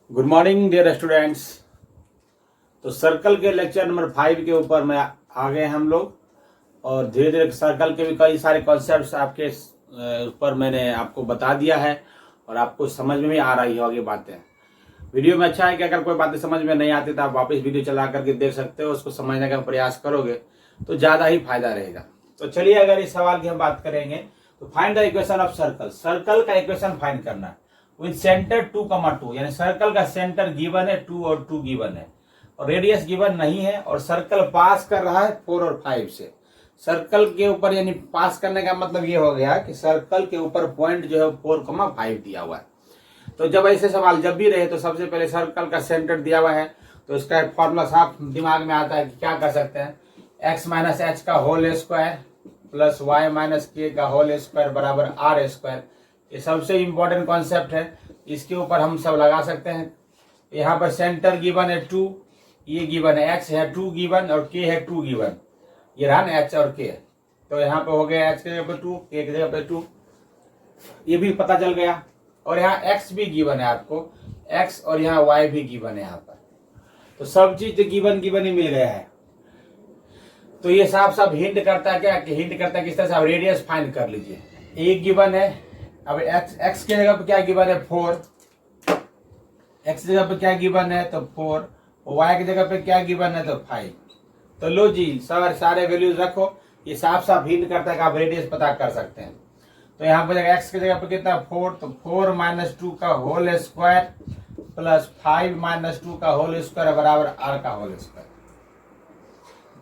Good morning dear students. तो circle के lecture number 5 के ऊपर में आ गए हम लोग और धीरे धीरे सर्कल के भी कई सारे कॉन्सेप्ट्स आपके ऊपर मैंने आपको बता दिया है और आपको समझ में भी आ रही होगी बातें। वीडियो में अच्छा है कि अगर कोई बातें समझ में नहीं आती तो आप वापस वीडियो चला करके देख सकते हो, उसको समझने का प्रयास करोगे तो ज़्यादा ही फायदा रहेगा। तो चलिए अगर इस सवाल की हम बात करेंगे तो find the equation of circle. Circle का इक्वेशन फाइंड करना है विद सेंटर 2,2, यानी सर्कल का सेंटर गिवन है 2 और 2 गिवन है और रेडियस गिवन नहीं है और सर्कल पास कर रहा है 4 और 5 से। सर्कल के ऊपर यानी पास करने का मतलब ये हो गया कि सर्कल के ऊपर पॉइंट जो है 4,5 दिया हुआ है। तो जब ऐसे सवाल जब भी रहे तो सबसे पहले सर्कल का सेंटर दिया हुआ है तो इसका एक फॉर्मूला साफ दिमाग में आता है कि क्या कर सकते हैं, x माइनस एच का whole square plus y minus k का होल स्क्वायर बराबर आर स्क्वायर। ये सबसे इंपॉर्टेंट कॉन्सेप्ट है, इसके ऊपर हम सब लगा सकते हैं। यहाँ पर सेंटर गिवन है 2, ये गिवन है x है 2 गिवन और k है 2 गिवन, ये रहा ना h और k। तो यहाँ पे हो गया h के जगह पे 2, k की जगह पे 2, ये भी पता चल गया। और यहाँ x भी गिवन है आपको, x और यहाँ y भी गिवन है यहाँ पर। तो सब चीज तो गिवन गिवन ही मिल गया है। तो ये साफ साफ हिंट करता है क्या कि हिंट करता है किस तरह से आप रेडियस फाइंड कर लीजिए। एक गिवन है, अब x के जगह पे क्या गिवन है 4, x की जगह पे क्या गिवन है तो 4, y की जगह पे क्या गिवन है तो 5। तो लो जी सारे वैल्यूज रखो, ये साफ साफ हिंट करता है कि आप रेडियस पता कर सकते हैं। तो यहाँ पर x की जगह पे कितना 4, तो 4 माइनस 2 का होल स्क्वायर प्लस 5 माइनस 2 का होल स्क्वायर बराबर r का होल स्क्वायर।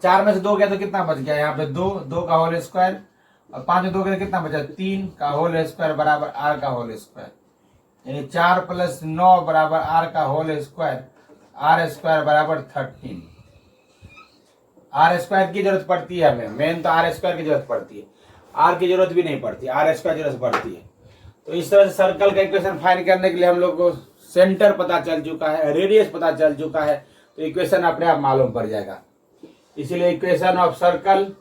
4 में से 2 गया तो कितना बच गया, यहाँ पे 2 का होल स्क्वायर और 5 में 2 गया तो कितना बचा 3 का होल स्क्वायर बराबर r का होल स्क्वायर, यानी 4 प्लस 9 बराबर r का होल स्क्वायर, r स्क्वायर बराबर 13। r स्क्वायर की जरूरत पड़ती है हमें, मेन तो r स्क्वायर की जरूरत पड़ती है, r की जरूरत भी नहीं पड़ती, r स्क्वायर जरूरत पड़ती है। तो इस तरह से सर्कल का इक्वेशन फाइंड करने के लिए हम लोग को सेंटर पता चल चुका है, रेडियस पता चल चुका है, तो इक्वेशन अपने आप मालूम पड़ जाएगा। इसीलिए इक्वेशन ऑफ सर्कल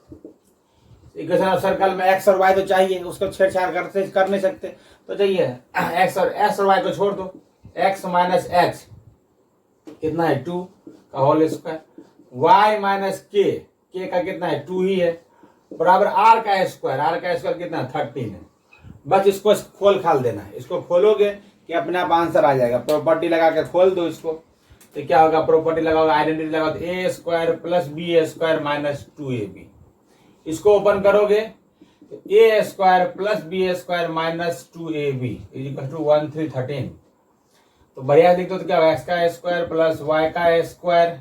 में x और y तो चाहिए, उसको छेड़छाड़ कर नहीं सकते। तो चाहिए x और y को छोड़ दो, x माइनस एच कितना है 2 का whole square, y minus k का कितना है 2 ही है बराबर r का स्क्वायर कितना 13 है। बस इसको खोल खाल देना है, इसको खोलोगे कि अपने आप आंसर आ जाएगा। प्रॉपर्टी लगा के खोल दो इसको तो क्या होगा, प्रॉपर्टी लगाओगे आइडेंटिटी लगाओ तो a square plus b square minus 2ab। इसको ओपन करोगे तो a square plus b square minus 2ab equal to 1313। तो बढ़िया लिख दो तो क्या होगा, एक्स का स्क्वायर प्लस वाई का square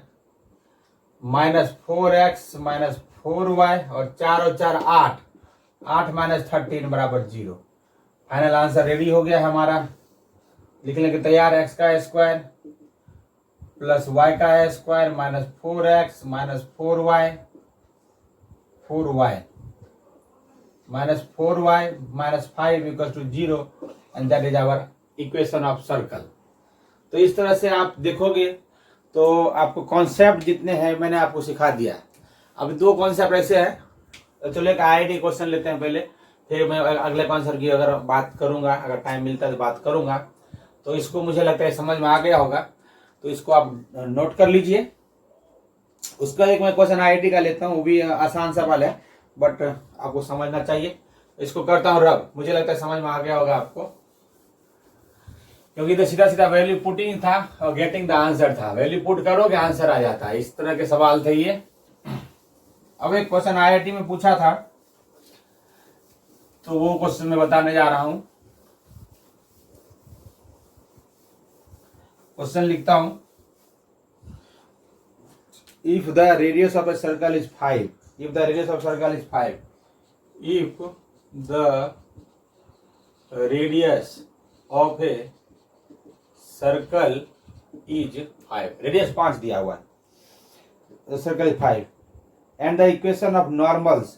minus 4x minus 4y और 4 और 4 8 माइनस 13 बराबर 0। फाइनल आंसर रेडी हो गया हमारा, लिखने के तैयार। एक्स का स्क्वायर प्लस वाई का square minus 4x minus 4y minus 4y minus 5 equal to 0 and that is our equation of circle. तो इस तरह से आप देखोगे तो आपको कॉन्सेप्ट जितने हैं मैंने आपको सिखा दिया। अब 2 कॉन्सेप्ट ऐसे हैं, तो चलो एक आईआईटी क्वेश्चन लेते हैं पहले, फिर मैं अगले कॉन्सेप्ट की अगर बात करूंगा, अगर टाइम मिलता है तो बात करूंगा। तो इसको मुझे लगता है समझ में आ गया होगा, तो इसको आप नोट कर लीजिए। उसका एक मैं क्वेश्चन आईआईटी का लेता हूँ, वो भी आसान सवाल है बट आपको समझना चाहिए। इसको करता हूँ रब, मुझे लगता है समझ में आ गया होगा आपको, क्योंकि तो सीधा सीधा वैल्यू पुटिंग था और गेटिंग द आंसर था। वैल्यू पुट करोगे आंसर आ जाता है, इस तरह के सवाल थे ये। अब एक क्वेश्चन आईआईटी में पूछा था तो वो क्वेश्चन मैं बताने जा रहा हूं। क्वेश्चन लिखता हूं, if the radius of a circle is 5, if the radius of circle is 5, if the radius of a circle is 5, radius 5 दिया हुआ है, the circle is 5 and the equation of normals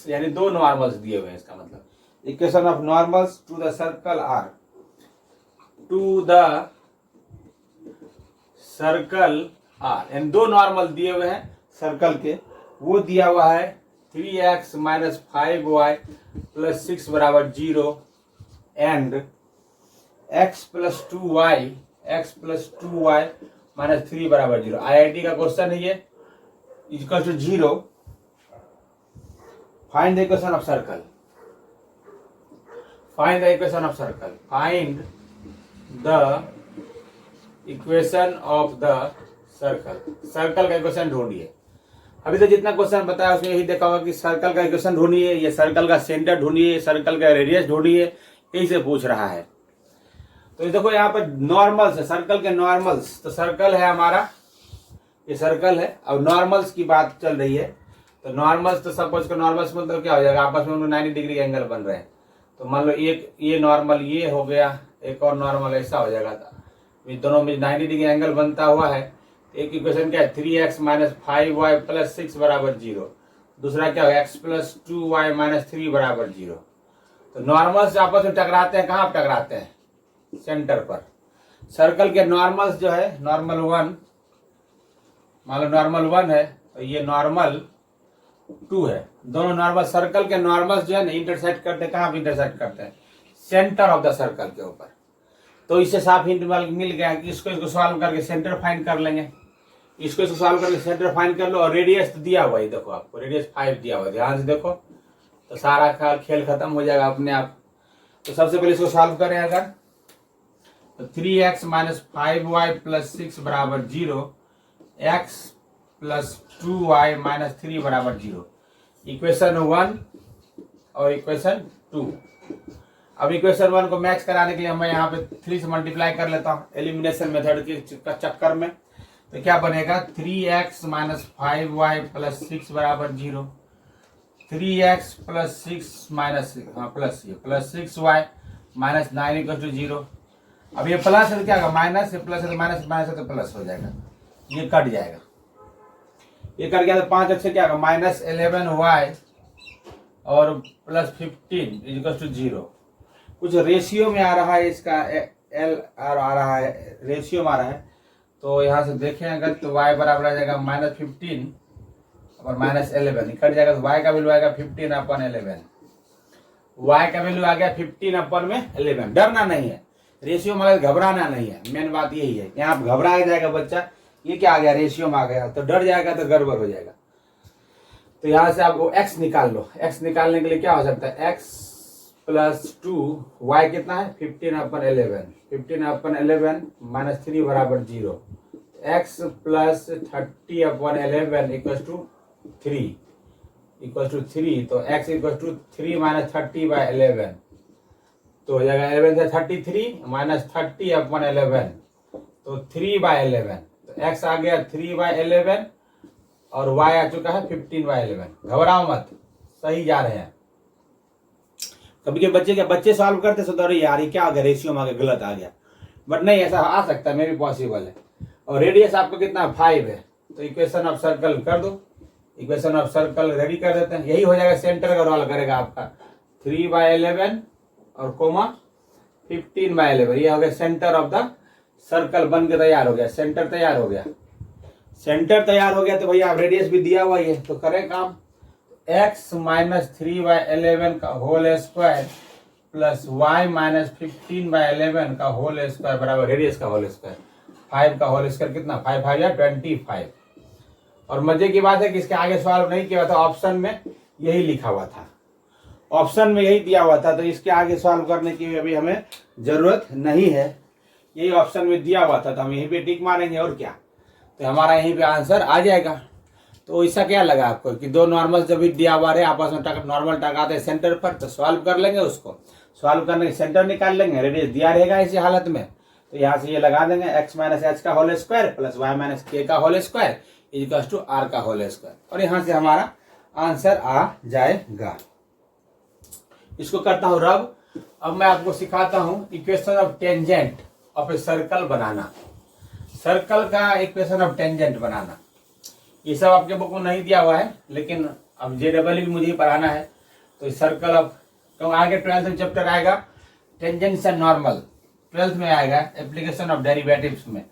यानी 2 नॉर्मल्स दिए हुए हैं, इसका मतलब equation of normals to the circle are यानी 2 नॉर्मल दिए हुए हैं सर्कल के, वो दिया हुआ है 3x माइनस 5y प्लस 6 बराबर 0 and x plus 2y minus 3 बराबर 0। IIT का क्वेश्चन है ये। Equal to 0, find the equation of circle. Find the equation of circle. Find the equation of the circle. Circle का इक्वेशन ढूंढिए। अभी तो जितना क्वेश्चन बताया उसमें यही देखा होगा कि सर्कल का इक्वेशन ढूंढिए, ये सर्कल का सेंटर ढूंढिए, सर्कल का रेडियस ढूंढिए, यही से पूछ रहा है। तो ये देखो यहाँ पर नॉर्मल्स है, सर्कल के नॉर्मल्स। तो सर्कल है हमारा, ये सर्कल है। अब नॉर्मल्स की बात चल रही है, तो नॉर्मल्स तो सपोज का नॉर्मल्स मतलब क्या हो जाएगा, आपस में 90 डिग्री एंगल बन रहे हैं। तो मान लो एक ये नॉर्मल ये हो गया, एक और नॉर्मल ऐसा हो जाएगा। दोनों में 90 डिग्री एंगल बनता हुआ है। एक इक्वेशन क्या है, 3x माइनस 5y प्लस 6 बराबर 0। दूसरा क्या होगा, x प्लस 2y माइनस 3 बराबर 0। तो नॉर्मल्स आपस में टकराते हैं, कहाँ टकराते हैं, सेंटर पर। सर्कल के नॉर्मल्स जो है, नॉर्मल 1, मान लो नॉर्मल 1 है, तो ये नॉर्मल 2 है। दोनों नॉर्मल सर्कल के नॉर्मल्स जो है ना इंटरसेक्ट करते हैं, कहाँ पे इंटरसेक्ट करते हैं, सेंटर ऑफ द सर्कल के ऊपर। तो इससे साफ हिंट मिल गया कि इसको सॉल्व करके सेंटर फाइंड कर लेंगे। इसको सॉल्व करके सेंटर फाइंड कर लो। और रेडियस तो दिया हुआ है, देखो आपको रेडियस 5 दिया हुआ है, ध्यान से देखो, तो सारा खेल खत्म हो जाएगा अपने आप। तो सबसे पहले इसको सॉल्व करें अगर, तो 3x माइनस 5y प्लस 6 बराबर 0, x प्लस 2y माइनस 3 बराबर 0। इक्वेशन 1 और इक्वेशन 2। अब इक्वेशन 1 को मैच कराने के लिए मैं यहाँ पे 3 से मल्टीप्लाई कर लेता हूँ एलिमिनेशन मेथड के चक्कर में। तो क्या बनेगा, 3x माइनस 5y प्लस 6 बराबर 0, 3x plus 6 minus plus 6y minus 9 equal to 0। अब ये प्लस है तो क्या होगा, माइनस है, प्लस है तो माइनस, माइनस है तो प्लस हो जाएगा, ये कट जाएगा। ये कट गया तो 5 अच्छे क्या होगा, माइनस 11y और प्लस 15 इक्वल टू 0। कुछ रेशियो में आ रहा है, इसका एल आर आ रहा है, रेशियो में आ रहा है। तो यहाँ से देखें अगर, तो y बराबर आ जाएगा माइनस 15 और माइनस 11, कट जाएगा। तो y का वैल्यू आएगा 15 अपन 11। y का वैल्यू आ गया 15 अपन में 11। डरना नहीं है, रेशियो में घबराना नहीं है, मेन बात यही है। यहाँ घबरा जाएगा बच्चा, ये क्या आ गया, रेशियो में आ गया, तो डर जाएगा तो गड़बड़ हो जाएगा। तो यहाँ से आपको x निकाल लो। x निकालने के लिए क्या हो सकता है, x प्लस 2, y कितना है 15 अपन 11, 15 अपन 11 माइनस 3 बराबर 0, x प्लस 30 अपन 11 इक्वल टू 3, तो x equal to 3 minus 30 by 11, तो हो जाएगा 11 से 33 माइनस 30 अपन 11, तो 3 बाय 11। तो x आ गया 3 बाय 11 और y आ चुका है 15 बाय 11। घबराओ मत, सही जा रहे हैं। कभी के बच्चे सॉल्व करते तो अरे यार ये क्या आ गया, रेशियो में आ गया, गलत आ गया, बट नहीं, ऐसा आ सकता है, मे भी पॉसिबल है। और रेडियस आपको कितना 5 है, तो इक्वेशन ऑफ सर्कल कर दो। इक्वेशन ऑफ सर्कल रेडी कर देते हैं, यही हो जाएगा, सेंटर का रोल करेगा आपका 3 बाय 11 और कोमा 15 बाय 11। ये हो गया सेंटर ऑफ द सर्कल, बन के तैयार हो गया, सेंटर तैयार हो गया। सेंटर तैयार हो गया तो भैया रेडियस भी दिया हुआ है, तो करें काम। x माइनस 3 बाय 11 का whole square plus y minus 15 by 11 का होल स्क्वायर बराबर रेडियस का होल स्क्वायर। 5 का होल स्क्वायर कितना, 5 5 या 25। और मजे की बात है कि इसके आगे सवाल नहीं किया था, ऑप्शन में यही लिखा हुआ था, ऑप्शन में यही दिया हुआ था, तो इसके आगे सॉल्व करने की अभी हमें जरूरत नहीं है। यही ऑप्शन में दिया हुआ था, तो हम यहीं पे टिक मारेंगे और क्या, तो हमारा यहीं पे आंसर आ जाएगा। तो ऐसा क्या लगा आपको कि दो नॉर्मल जब भी दिया हुआ है आपस में नॉर्मल टकराते हैं सेंटर पर, तो सॉल्व कर लेंगे, उसको सॉल्व करने के सेंटर निकाल लेंगे, रेडियस दिया रहेगा इसी हालत में। तो यहाँ से ये लगा देंगे x माइनस एच का whole square plus y minus k का whole square equal to r का होल स्क्वायर, और यहाँ से हमारा आंसर आ जाएगा। इसको करता हूँ रब। अब मैं आपको सिखाता हूँ equation of tangent of a circle banana, circle का इक्वेशन ऑफ टेंजेंट बनाना। ये सब आपके बुक में नहीं दिया हुआ है, लेकिन अब JEE भी मुझे ही पढ़ाना है, तो इस सर्कल ऑफ, क्योंकि आगे 12th में चैप्टर आएगा टेंजेंट्स एंड नॉर्मल, 12th में आएगा एप्लीकेशन ऑफ डेरिवेटिव्स में,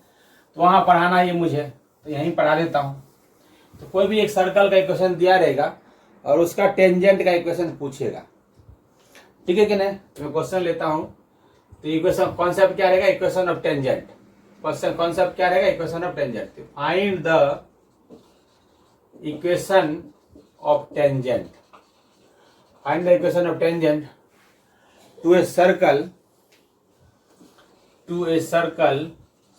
तो वहाँ पढ़ाना है ये मुझे, तो यहीं पढ़ा देता हूँ। तो कोई भी एक सर्कल का इक्वेशन दिया रहेगा और उसका टेंजेंट का इक्वेशन पूछेगा, ठीक है कि नहीं। तो मैं क्वेश्चन लेता हूं, तो इक्वेशन कॉन्सेप्ट क्या रहेगा, equation of tangent. Question concept क्या रहेगा, equation of tangent. Find the equation of tangent, find the equation of tangent to a circle, to a circle,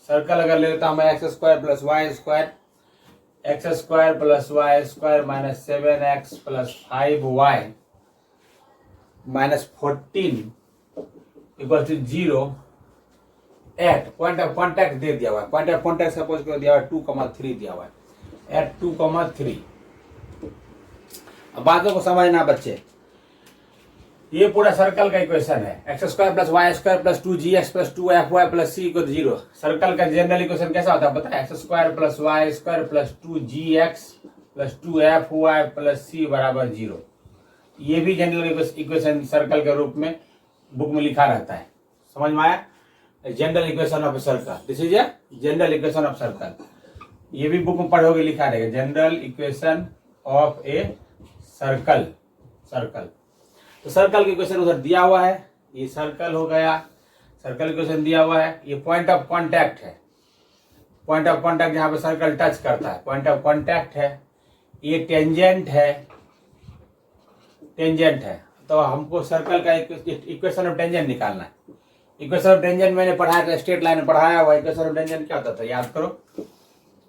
circle अगर लेता हूं मैं x square plus y square, x square plus y square minus 7x plus 5y minus 14 equal to 0 at point of contact दे दिया हुआ है, point of contact suppose कर दिया हुआ है 2,3 दिया हुआ है, एट 2,3। अब बातों को समझना बच्चे, ये पूरा सर्कल का इक्वेशन है, x square plus y square plus 2gx plus 2fy plus c equal 0। Circle का जनरल इक्वेशन कैसा होता है पता है, x square plus y square plus 2gx plus 2fy plus c बराबर 0। ये भी जनरल इक्वेशन सर्कल के रूप में बुक में लिखा रहता है, समझ में आया। General equation of a circle, this is a general equation of circle, ये भी बुक में पढ़ोगे लिखा रहेगा, general equation of A circle, circle. तो सर्कल के इक्वेशन उधर दिया हुआ है, ये सर्कल हो गया, सर्कल इक्वेशन दिया हुआ है। ये पॉइंट ऑफ कांटेक्ट है, पॉइंट ऑफ कांटेक्ट जहां पे सर्कल टच करता है, पॉइंट ऑफ कांटेक्ट है। ये टेंजेंट है, टेंजेंट है। तो हमको सर्कल का इक्वेशन ऑफ टेंजेंट निकालना है। इक्वेशन ऑफ टेंजेंट मैंने पढ़ाया था, स्ट्रेट लाइन में पढ़ाया हुआ। इक्वेशन ऑफ टेंजेंट क्या होता था याद करो,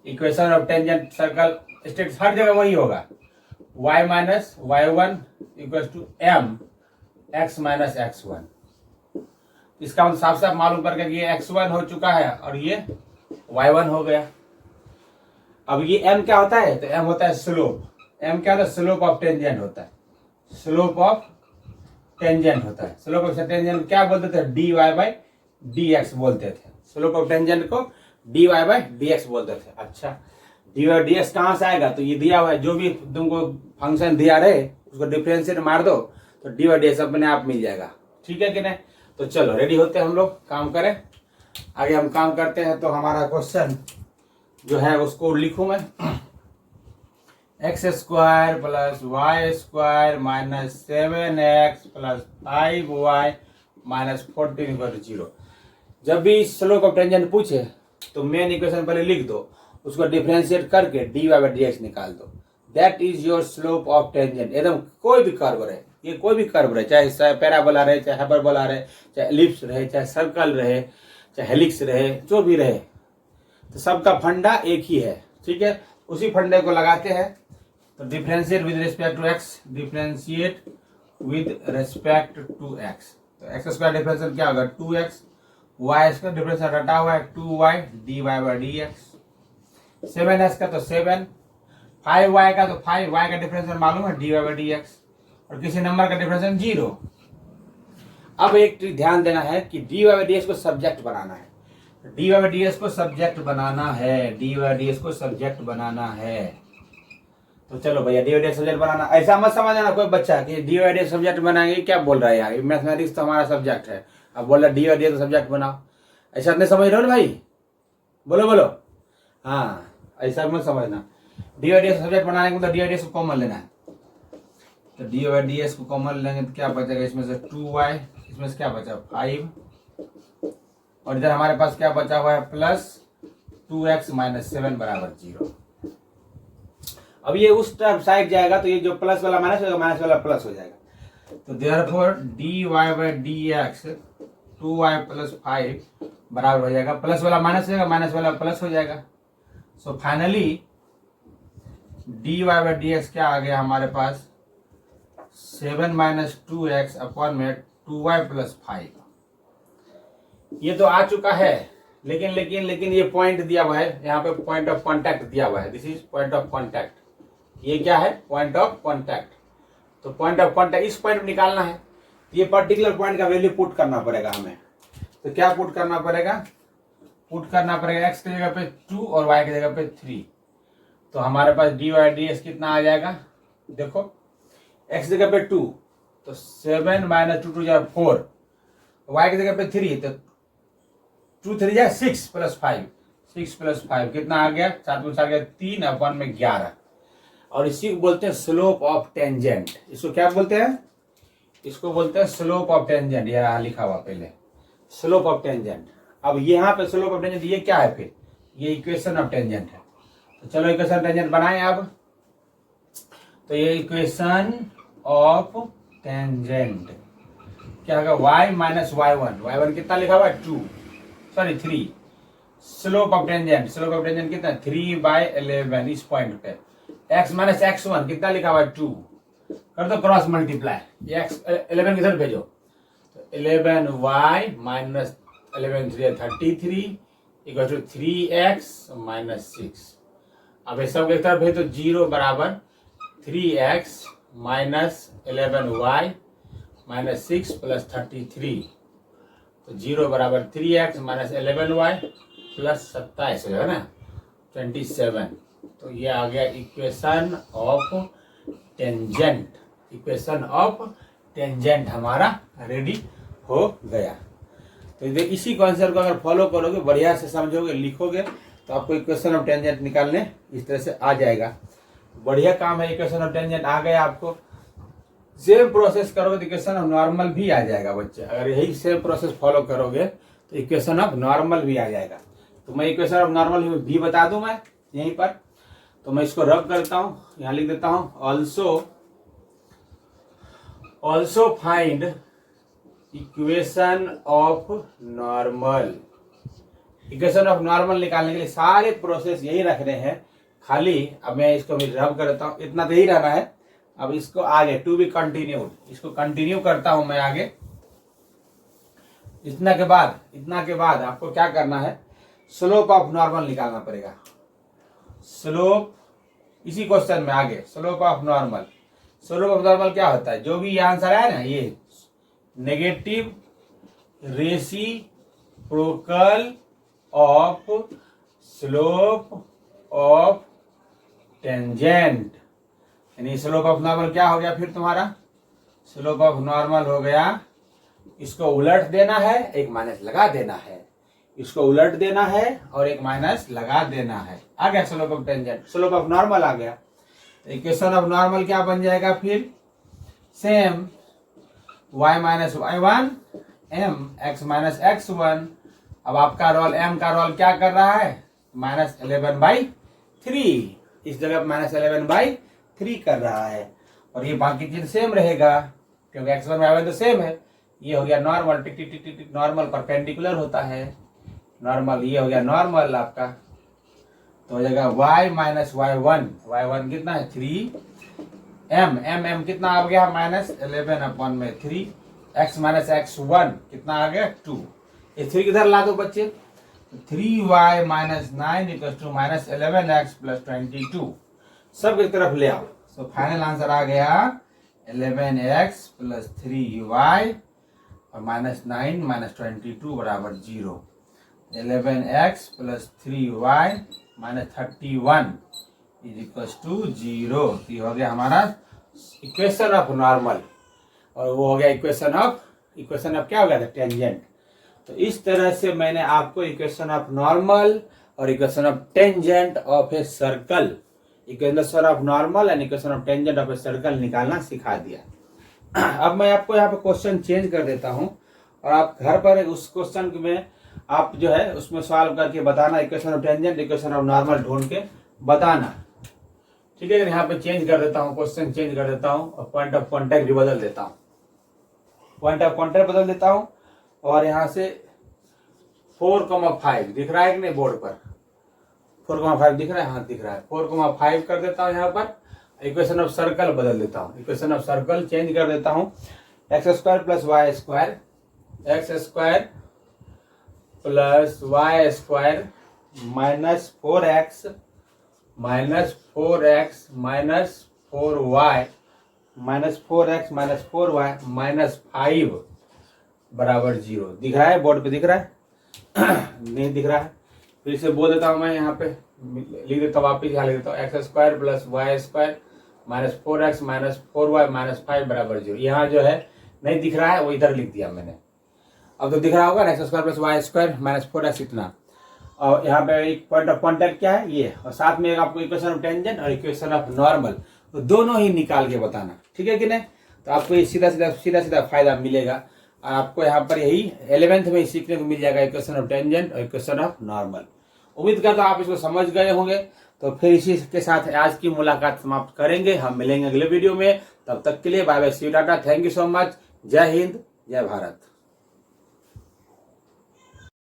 equation of tangent circle straight हर जगह वही होगा, y minus y1 equal to m x minus x1। इसका हम साफ साफ मालूम करके कि ये x1 हो चुका है और ये y1 हो गया। अब ये m क्या होता है, तो m होता है स्लोप। m क्या होता है, स्लोप ऑफ टेंजेंट होता है, स्लोप ऑफ टेंजेंट होता है। स्लोप ऑफ टेंजेंट क्या बोलते थे, dy बाई dx बोलते थे। स्लोप ऑफ टेंजेंट को dy बाई dx बोलते थे। अच्छा, dy बाई dx कहां से आएगा, तो ये दिया हुआ है, जो भी तुमको फंक्शन दिया रहे उसको डिफरेंशिएट मार दो तो dy बाई dx अपने आप मिल जाएगा, ठीक है कि नहीं। तो चलो रेडी होते हैं हम लोग, काम करें आगे। हम काम करते हैं तो हमारा क्वेश्चन जो है उसको लिखूं मैं, x square plus y square minus 7x plus 5y minus 14 equal to 0। जब भी स्लोप ऑफ टेंजेंट पूछे तो मेन इक्वेशन पहले लिख दो, उसको डिफरेंशिएट करके dy बाई dx निकाल दो। That is your slope of tangent. एकदम कोई भी कर्व रहे, ये कोई भी कर्व रहे, चाहे पैराबोला रहे, चाहे हाइपरबोला रहे, चाहे एलिप्स रहे, चाहे सर्कल रहे, चाहे हेलिक्स रहे, जो भी रहे, तो सबका फंडा एक ही है, ठीक है। उसी फंडे को लगाते हैं। तो differentiate with respect to x, differentiate with respect to x। तो एक्स स्क्वायर डिफरेंशियल क्या होगा 2x, वाई स्क्वायर डिफरेंशियल रटा हुआ है 2y dy by dx। 7x का तो 7, 5y का तो 5y का डिफरेंशियल मालूम है dy बाई dx, और किसी नंबर का डिफरेंशियल 0। अब एक चीज ध्यान देना है कि dy बाई dx को सब्जेक्ट बनाना है, dy बाई dx को सब्जेक्ट बनाना है, dy बाई dx को सब्जेक्ट बनाना है। तो चलो भैया dy बाई dx सब्जेक्ट बनाना, ऐसा मत समझना कोई बच्चा कि dy बाई dx सब्जेक्ट बनाएंगे, क्या बोल रहा है यार, मैथमेटिक्स तो हमारा सब्जेक्ट है, अब बोल रहा dy बाई dx सब्जेक्ट बनाओ, ऐसा नहीं समझ रहे हो ना भाई, बोलो बोलो, हाँ ऐसा मत समझना। dy बाई dx सब्जेक्ट बनाने को तो dy बाई dx को कॉमन लेना है, तो dy बाई dx को कॉमन लेंगे तो क्या बचेगा, इसमें से 2y, इसमें से क्या बचा 5, और इधर हमारे पास क्या बचा हुआ है प्लस 2x माइनस 7 बराबर 0। अब ये उस तरफ साइड जाएगा तो ये जो प्लस वाला माइनस होगा, माइनस वाला प्लस हो जाएगा। तो therefore dy by dx 2y plus 5 बराबर हो जाएगा, प्लस वाला माइनस हो जाएगा, माइनस वाला प्लस हो जाएगा। So finally dy by dx क्या आ गया हमारे पास 7 माइनस 2x अपॉन में 2y प्लस 5। ये तो आ चुका है, लेकिन लेकिन लेकिन ये पॉइंट दिया हुआ है, यहाँ पे पॉइंट ऑफ कांटेक्ट दिया हुआ है, this is point of contact. ये क्या है, पॉइंट ऑफ कांटेक्ट। तो पॉइंट ऑफ कांटेक्ट इस पॉइंट में निकालना है, ये पर्टिकुलर पॉइंट का वैल्यू पुट करना पड़ेगा हमें। तो क्या पुट करना पड़ेगा, पुट करना पड़ेगा x की जगह पे 2 और y की जगह पे 3। तो हमारे पास dy बाई dx कितना आ जाएगा, देखो x की जगह पे 2 तो 7 माइनस 2 जाएगा 4, y की जगह पे 3 तो 2 3 जाए 6 प्लस 5, 6 प्लस 5 कितना आ गया, 7 प्लस आ गया 3 अपॉन में 11। और इसी को बोलते हैं स्लोप ऑफ टेंजेंट। इसको क्या बोलते हैं? इसको बोलते हैं स्लोप ऑफ टेंजेंट। ये यहाँ लिखा हुआ पहले स्लोप ऑफ टेंजेंट। अब यहाँ पे स्लोप ऑफ टेंजेंट ये क्या है? फिर ये इक्वेशन ऑफ टेंजेंट है। तो चलो इक्वेशन ऑफ टेंजेंट बनाएं अब। तो ये इक्वेशन ऑफ टेंजेंट क्या होगा? y माइनस y1 कितना लिखा हुआ है? 3। स्लोप ऑफ टेंजेंट कितना? 3/11 इस पॉइंट पे। x माइनस x1 कितना लिखा हुआ है? 2। कर दो क्रॉस मल्टीप्लाई, ये x 11 किधर भेजो? तो 11y minus 11 3 33 equal to 3x minus 6। अब इस सब एक तरफ भेज तो 0 बराबर 3x minus 11y minus 6 plus 33। तो 0 बराबर 3x माइनस 11y प्लस 27 है ना, 27। तो ये आ गया equation of tangent. Equation of tangent हमारा रेडी हो गया। तो इसी कॉन्सेप्ट को अगर फॉलो करोगे, बढ़िया से समझोगे, लिखोगे, तो आपको इक्वेशन ऑफ टेंजेंट निकालने इस तरह से आ जाएगा। बढ़िया काम है। इक्वेशन ऑफ टेंजेंट आ गया आपको। सेम प्रोसेस करोगे तो इक्वेशन ऑफ नॉर्मल भी आ जाएगा बच्चे। अगर यही सेम प्रोसेस फॉलो करोगे तो इक्वेशन ऑफ नॉर्मल भी आ जाएगा। तो मैं इक्वेशन ऑफ नॉर्मल भी बता दूं मैं यहीं पर। तो मैं इसको रब करता हूं, यहां लिख देता हूं also find equation of normal. Equation of normal निकालने के लिए सारे प्रोसेस यही रखने हैं। खाली अब मैं इसको भी रब कर देता हूं, इतना तो ही रहना है। अब इसको आगे टू बी कंटिन्यूड, इसको कंटिन्यू करता हूं मैं आगे। इतना के बाद आपको क्या करना है? स्लोप ऑफ नॉर्मल निकालना पड़ेगा। स्लोप इसी क्वेश्चन में आगे स्लोप ऑफ नॉर्मल क्या होता है? जो भी ये आंसर है ना, ये negative reciprocal of slope of tangent. यानी स्लोप ऑफ नॉर्मल क्या हो गया फिर तुम्हारा? स्लोप ऑफ नॉर्मल हो गया, इसको उलट देना है, एक माइनस लगा देना है। इसको उलट देना है और एक माइनस लगा देना है। आ गया slope of tangent, slope of normal आ गया। इक्वेशन ऑफ नॉर्मल क्या बन जाएगा फिर? Same y minus y1 m x minus x1। अब आपका रोल m का रोल क्या कर रहा है? माइनस 11/3। इस जगह माइनस 11/3 कर रहा है। और ये बाकी चीज सेम रहेगा क्योंकि x1 y1 तो सेम है। ये हो गया नॉर्मल, टिक टिक टिक टिक, नॉर्मल परपेंडिकुलर होता है नॉर्मल। ये हो गया नॉर्मल आपका। तो हो जाएगा y माइनस y1 कितना है? 3m कितना आ गया? माइनस 11/3। x माइनस x1 कितना आ गया? 2। ये 3 किधर ला दो बच्चे? 3y minus 9 equal to minus 11x plus 22। सब एक तरफ ले आओ। तो फाइनल आंसर आ गया 11x प्लस 3y और माइनस 9 माइनस 22 बराबर 0। 11x plus 3y minus 31 is equal to 0। तो ये हो गया हमारा इक्वेशन ऑफ नॉर्मल। और वो हो गया इक्वेशन ऑफ क्या हो गया था? टेंजेंट। तो इस तरह से मैंने आपको इक्वेशन ऑफ नॉर्मल और equation of tangent of a circle, equation of normal and equation of tangent of a circle निकालना सिखा दिया। अब मैं आपको यहाँ पे क्वेश्चन चेंज कर देता हूँ और आप घर पर उस क्वेश्चन में आप जो है उसमें सॉल्व करके बताना। Equation of tangent, equation of normal ढूंढ के बताना। ठीक है, यहाँ पे चेंज कर देता हूँ, क्वेश्चन चेंज कर देता हूँ और पॉइंट ऑफ कॉन्टैक्ट भी बदल देता हूँ। पॉइंट ऑफ कॉन्टैक्ट बदल देता हूँ और यहाँ से 4,5 दिख रहा है कि नहीं बोर्ड पर? 4,5 दिख रहा है? हाँ दिख रहा है। 4,5 कर देता हूँ यहाँ पर। इक्वेशन ऑफ सर्कल बदल देता हूँ, इक्वेशन ऑफ सर्कल चेंज कर देता हूँ। x² plus y² x² plus y² minus 4x minus 4x minus 4y minus 4x minus 4y minus 5 बराबर 0। दिख रहा है बोर्ड पे? दिख रहा है? नहीं दिख रहा है। फिर से बोल देता हूँ मैं, यहाँ पे लिख देता हूँ, वापिस यहाँ लिख देता हूँ। x² plus y² minus 4x minus 4y minus 5 बराबर 0। यहाँ जो है नहीं दिख रहा है, वो इधर लिख दिया मैंने। अब तो दिख रहा होगा ना, x² plus y² minus 4x इतना। और यहाँ पे एक पॉइंट ऑफ कॉन्टैक्ट क्या है ये, और साथ में आपको इक्वेशन ऑफ टेंजेंट और इक्वेशन ऑफ नॉर्मल, तो दोनों ही निकाल के बताना, ठीक है कि नहीं। तो आपको ये सीधा सीधा फायदा मिलेगा। और आपको यहाँ पर यही 11th में सीखने को मिल जाएगा इक्वेशन ऑफ टेंजेंट और इक्वेशन ऑफ नॉर्मल। उम्मीद करता हूँ आप इसको समझ गए होंगे। तो फिर इसी के साथ आज की मुलाकात समाप्त करेंगे। हम मिलेंगे अगले वीडियो में, तब तक के लिए bye bye, see you, tata, thank you so much. जय हिंद, जय भारत।